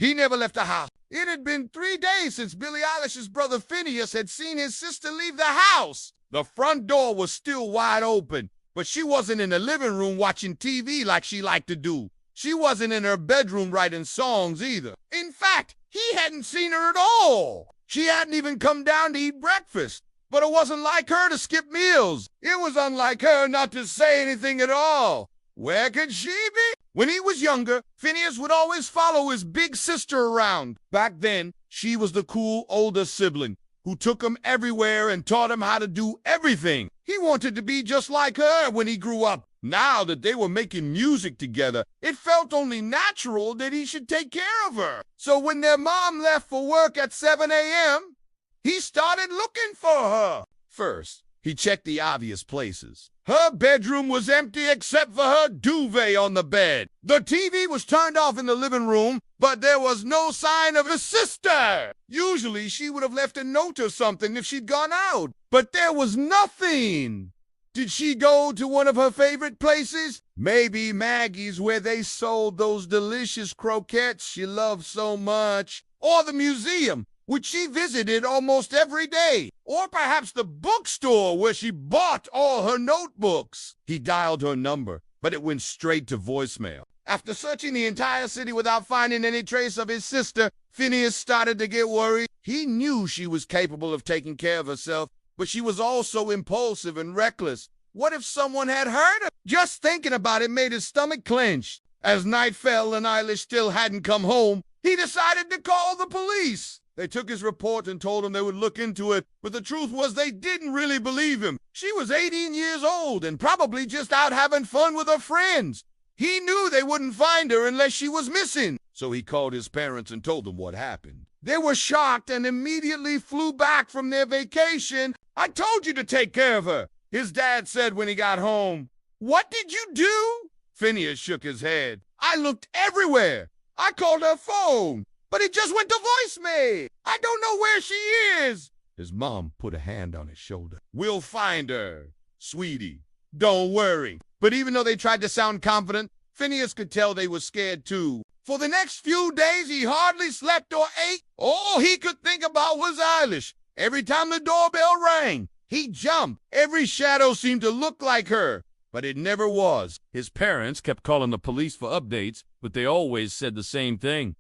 He never left the house. It had been 3 days since Billie Eilish's brother Phineas had seen his sister leave the house. The front door was still wide open, but she wasn't in the living room watching TV like she liked to do. She wasn't in her bedroom writing songs either. In fact, he hadn't seen her at all. She hadn't even come down to eat breakfast. But it wasn't like her to skip meals. It was unlike her not to say anything at all. Where could she be? When he was younger, Phineas would always follow his big sister around. Back then, she was the cool older sibling who took him everywhere and taught him how to do everything. He wanted to be just like her when he grew up. Now that they were making music together, it felt only natural that he should take care of her. So when their mom left for work at 7 a.m., he started looking for her. First, he checked the obvious places. Her bedroom was empty except for her duvet on the bed. The TV was turned off in the living room, but there was no sign of his sister. Usually, she would have left a note or something if she'd gone out, but there was nothing. Did she go to one of her favorite places? Maybe Maggie's, where they sold those delicious croquettes she loved so much. Or the museum, which she visited almost every day. Or perhaps the bookstore where she bought all her notebooks. He dialed her number, but it went straight to voicemail. After searching the entire city without finding any trace of his sister, Phineas started to get worried. He knew she was capable of taking care of herself, but she was also impulsive and reckless. What if someone had hurt her? Just thinking about it made his stomach clench. As night fell and Eilish still hadn't come home, he decided to call the police. They took his report and told him they would look into it, but the truth was they didn't really believe him. She was 18 years old and probably just out having fun with her friends. He knew they wouldn't find her unless she was missing, so he called his parents and told them what happened. They were shocked and immediately flew back from their vacation. "I told you to take care of her," his dad said when he got home. "What did you do?" Phineas shook his head. "I looked everywhere. I called her phone, but it just went to voicemail. I don't know where she is." His mom put a hand on his shoulder. "We'll find her, sweetie. Don't worry." But even though they tried to sound confident, Phineas could tell they were scared too. For the next few days, he hardly slept or ate. All he could think about was Eilish. Every time the doorbell rang, he jumped. Every shadow seemed to look like her, but it never was. His parents kept calling the police for updates, but they always said the same thing.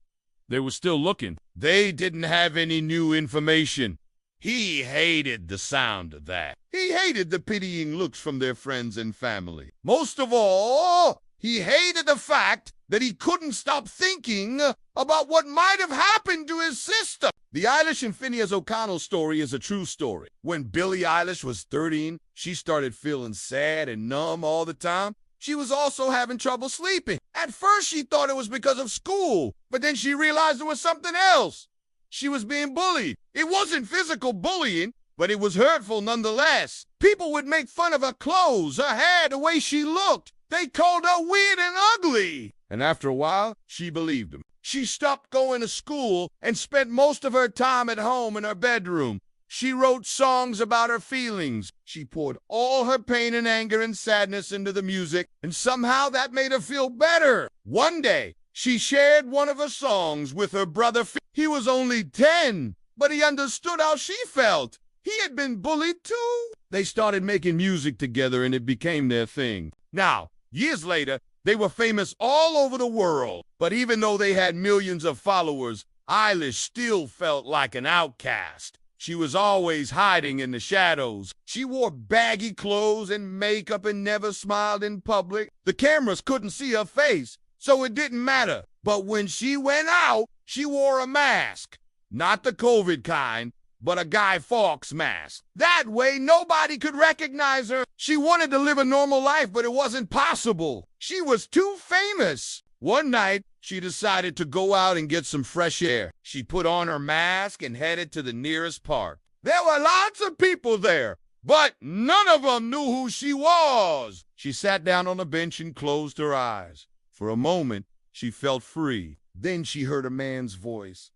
They were still looking. They didn't have any new information. He hated the sound of that. He hated the pitying looks from their friends and family. Most of all, he hated the fact that he couldn't stop thinking about what might have happened to his sister. The Eilish and Phineas O'Connell story is a true story. When Billie Eilish was 13, she started feeling sad and numb all the time. She was also having trouble sleeping. At first, she thought it was because of school, but then she realized it was something else. She was being bullied. It wasn't physical bullying, but it was hurtful nonetheless. People would make fun of her clothes, her hair, the way she looked. They called her weird and ugly. And after a while, she believed them. She stopped going to school and spent most of her time at home in her bedroom. She wrote songs about her feelings. She poured all her pain and anger and sadness into the music, and somehow that made her feel better. One day, she shared one of her songs with her brother. He was only 10, but he understood how she felt. He had been bullied too. They started making music together, and it became their thing. Now, years later, they were famous all over the world. But even though they had millions of followers, Eilish still felt like an outcast. She was always hiding in the shadows. She wore baggy clothes and makeup and never smiled in public. The cameras couldn't see her face, so it didn't matter. But when she went out, she wore a mask. Not the COVID kind, but a Guy Fawkes mask. That way, nobody could recognize her. She wanted to live a normal life, but it wasn't possible. She was too famous. One night, she decided to go out and get some fresh air. She put on her mask and headed to the nearest park. There were lots of people there, but none of them knew who she was. She sat down on a bench and closed her eyes. For a moment, she felt free. Then she heard a man's voice.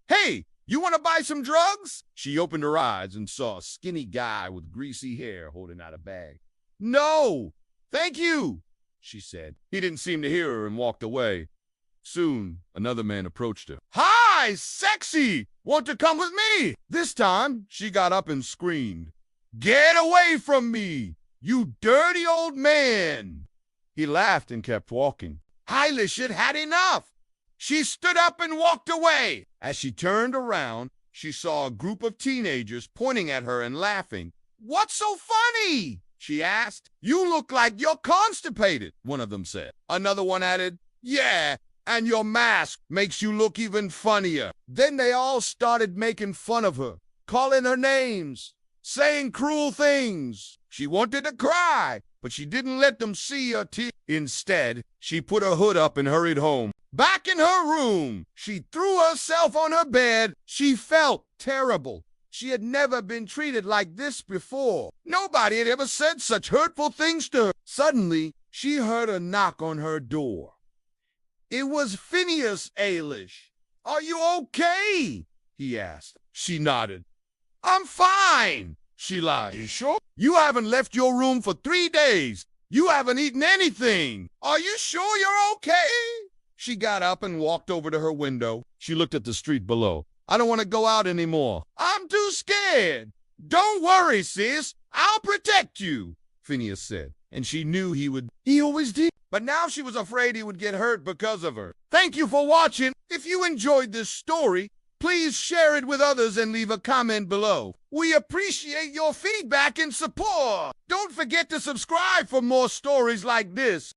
"Hey, you want to buy some drugs?" She opened her eyes and saw a skinny guy with greasy hair holding out a bag. "No, thank you," she said. He didn't seem to hear her and walked away. Soon, another man approached her. "Hi, sexy! Want to come with me?" This time, she got up and screamed, "Get away from me, you dirty old man!" He laughed and kept walking. Eilish had had enough. She stood up and walked away. As she turned around, she saw a group of teenagers pointing at her and laughing. "What's so funny?" she asked. "You look like you're constipated," one of them said. Another one added, "Yeah, and your mask makes you look even funnier." Then they all started making fun of her, calling her names, saying cruel things. She wanted to cry, but she didn't let them see her tears. Instead, she put her hood up and hurried home. Back in her room, she threw herself on her bed. She felt terrible. She had never been treated like this before. Nobody had ever said such hurtful things to her. Suddenly, she heard a knock on her door. It was Phineas Eilish. "Are you okay?" he asked. She nodded. "I'm fine," she lied. "You sure? You haven't left your room for 3 days. You haven't eaten anything. Are you sure you're okay?" She got up and walked over to her window. She looked at the street below. "I don't want to go out anymore. I'm too scared." "Don't worry, sis. I'll protect you," Phineas said. And she knew he would. He always did. But now she was afraid he would get hurt because of her. Thank you for watching. If you enjoyed this story, please share it with others and leave a comment below. We appreciate your feedback and support. Don't forget to subscribe for more stories like this.